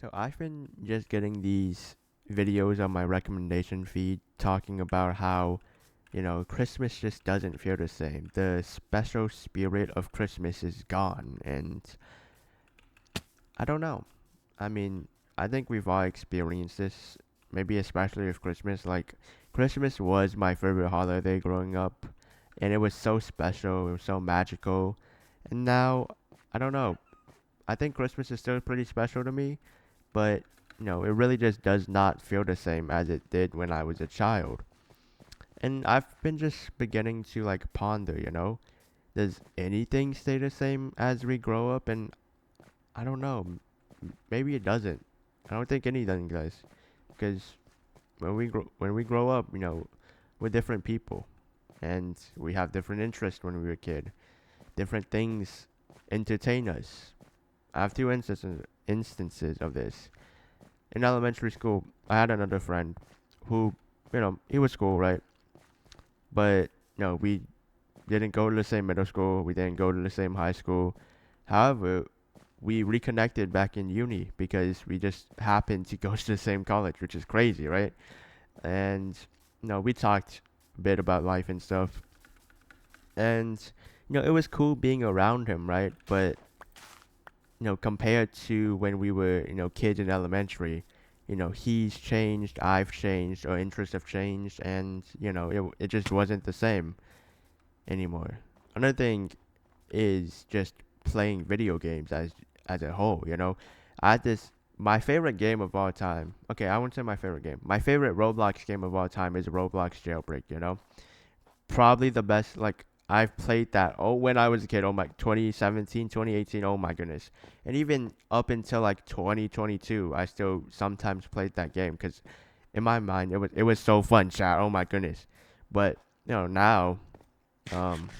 So I've been just getting these videos on my recommendation feed talking about how, Christmas just doesn't feel the same. The special spirit of Christmas is gone. And I don't know. I mean, I think we've all experienced this, maybe especially with Christmas. Like, Christmas was my favorite holiday growing up, and it was so special, it was so magical. And now, I don't know. I think Christmas is still pretty special to me, but it really just does not feel the same as it did when I was a child. And I've been just beginning to like ponder, does anything stay the same as we grow up? And I don't know, maybe it doesn't. I don't think anything does, because when we grow up, we're different people, and we have different interests when we were a kid. Different things entertain us. I have two instances of this. In elementary school, I had another friend who, he was cool, right? But, we didn't go to the same middle school. We didn't go to the same high school. However, we reconnected back in uni because we just happened to go to the same college, which is crazy, right? And, we talked a bit about life and stuff. And, it was cool being around him, right? But, compared to when we were, kids in elementary, he's changed, I've changed, our interests have changed, and, it just wasn't the same anymore. Another thing is just playing video games as a whole, I had this, my favorite game of all time, okay, I wouldn't say my favorite game. My favorite Roblox game of all time is Roblox Jailbreak, probably the best. Like, I've played that when I was a kid. Oh my, 2017, 2018. Oh my goodness. And even up until like 2022, I still sometimes played that game because in my mind it was so fun, chat. Oh my goodness. But now, um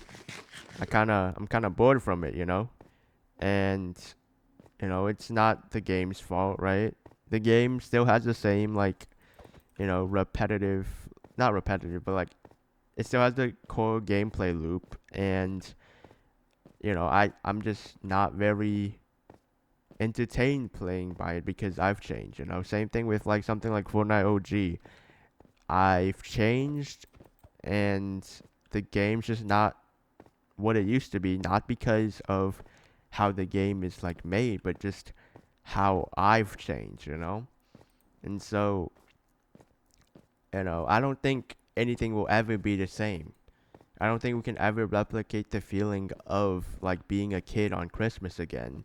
I'm kind of bored from it, and it's not the game's fault, right? The game still has the same, like, repetitive, not repetitive, but like it still has the core gameplay loop. And I'm just not very entertained playing by it because I've changed. Same thing with like something like Fortnite OG. I've changed, and the game's just not what it used to be. Not because of how the game is like made, but just how I've changed. And so I don't think anything will ever be the same. I don't think we can ever replicate the feeling of like being a kid on Christmas again.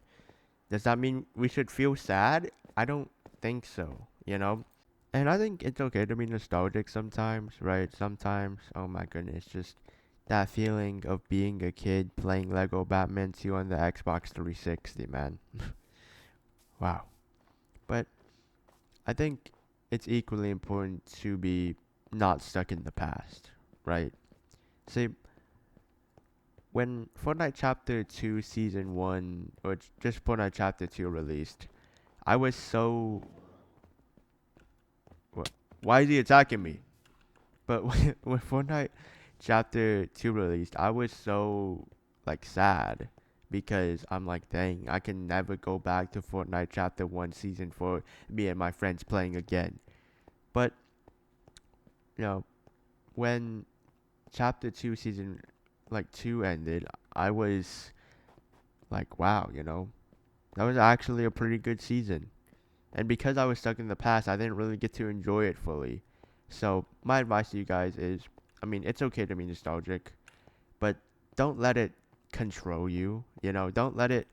Does that mean we should feel sad? I don't think so. And I think it's okay to be nostalgic sometimes, right? Sometimes, oh my goodness, just that feeling of being a kid playing Lego Batman 2 on the Xbox 360, man. Wow. But I think it's equally important to be not stuck in the past, right? See, when Fortnite Chapter 2 Season 1, or just Fortnite Chapter 2 released, I was so. Why is he attacking me? But when Fortnite Chapter 2 released, I was so, like, sad. Because I'm like, dang, I can never go back to Fortnite Chapter 1 Season 4, me and my friends playing again. But, you know, when Chapter 2 Season, like, 2 ended, I was like, wow, that was actually a pretty good season. And because I was stuck in the past, I didn't really get to enjoy it fully. So, my advice to you guys is, I mean, it's okay to be nostalgic, but don't let it control you. Don't let it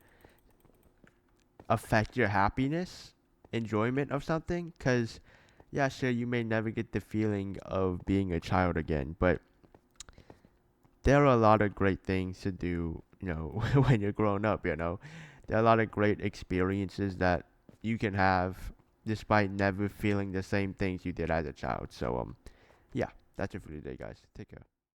affect your happiness, enjoyment of something. Because, yeah, sure, you may never get the feeling of being a child again, but there are a lot of great things to do, when you're grown up. There are a lot of great experiences that you can have despite never feeling the same things you did as a child. So, yeah, that's it for today, guys. Take care.